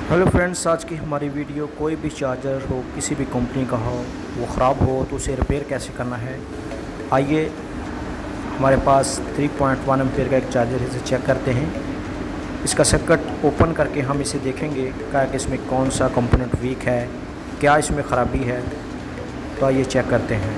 Hello friends, आज की हमारी वीडियो कोई भी चार्जर हो किसी भी कंपनी का हो वो ख़राब हो तो उसे रिपेयर कैसे करना है। आइए हमारे पास 3.1 एम्पीयर का एक चार्जर है, इसे चेक करते हैं। इसका सर्किट ओपन करके हम इसे देखेंगे क्या कि इसमें कौन सा कंपोनेंट वीक है, क्या इसमें ख़राबी है। तो आइए चेक करते हैं।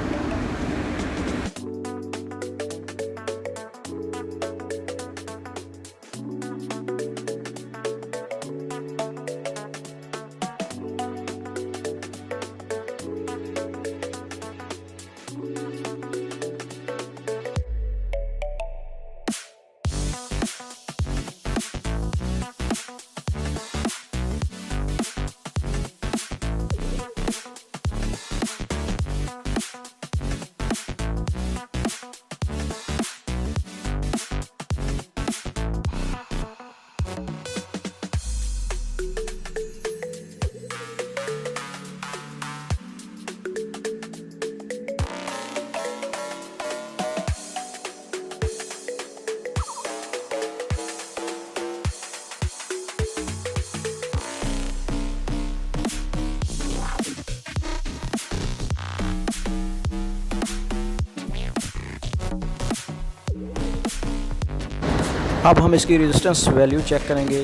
अब हम इसकी रेजिस्टेंस वैल्यू चेक करेंगे।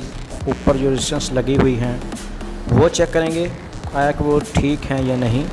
ऊपर जो रेजिस्टेंस लगी हुई हैं वो चेक करेंगे आया कि वो ठीक हैं या नहीं।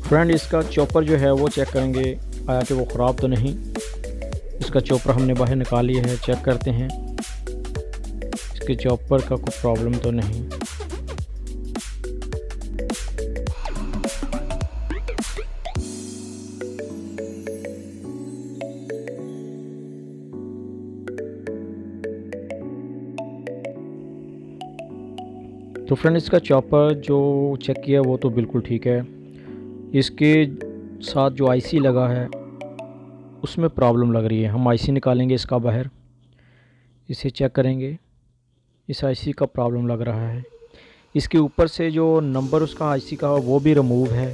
फ्रेंड, इसका चॉपर जो है वो चेक करेंगे आया कि वो ख़राब तो नहीं। इसका चॉपर हमने बाहर निकाल लिया है, चेक करते हैं इसके चॉपर का कोई प्रॉब्लम तो नहीं। तो फ्रेंड, इसका चॉपर जो चेक किया वो तो बिल्कुल ठीक है। इसके साथ जो आईसी लगा है उसमें प्रॉब्लम लग रही है। हम आईसी निकालेंगे इसका बाहर, इसे चेक करेंगे। इस आईसी का प्रॉब्लम लग रहा है। इसके ऊपर से जो नंबर उसका आईसी का वो भी रिमूव है,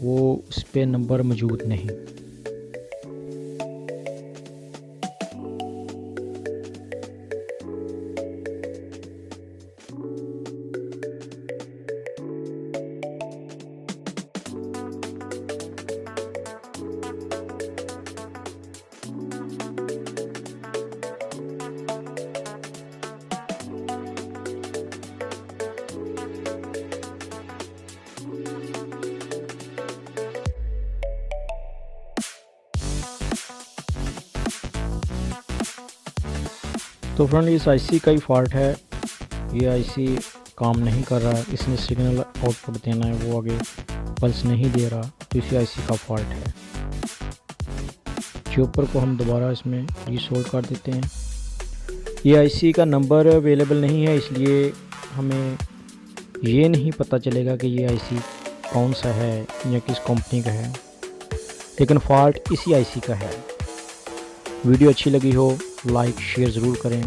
वो उस पर नंबर मौजूद नहीं। तो फ्रेंड, इस आईसी का ही फॉल्ट है। ये आईसी काम नहीं कर रहा है। इसने सिग्नल आउटपुट देना है वो आगे पल्स नहीं दे रहा। तो इसी आईसी का फॉल्ट है। चॉपर को हम दोबारा इसमें रीसोल्ड कर देते हैं। ये आईसी का नंबर अवेलेबल नहीं है, इसलिए हमें ये नहीं पता चलेगा कि ये आईसी कौन सा है या किस कंपनी का है, लेकिन फॉल्ट इसी आईसी का है। वीडियो अच्छी लगी हो लाइक शेयर ज़रूर करें।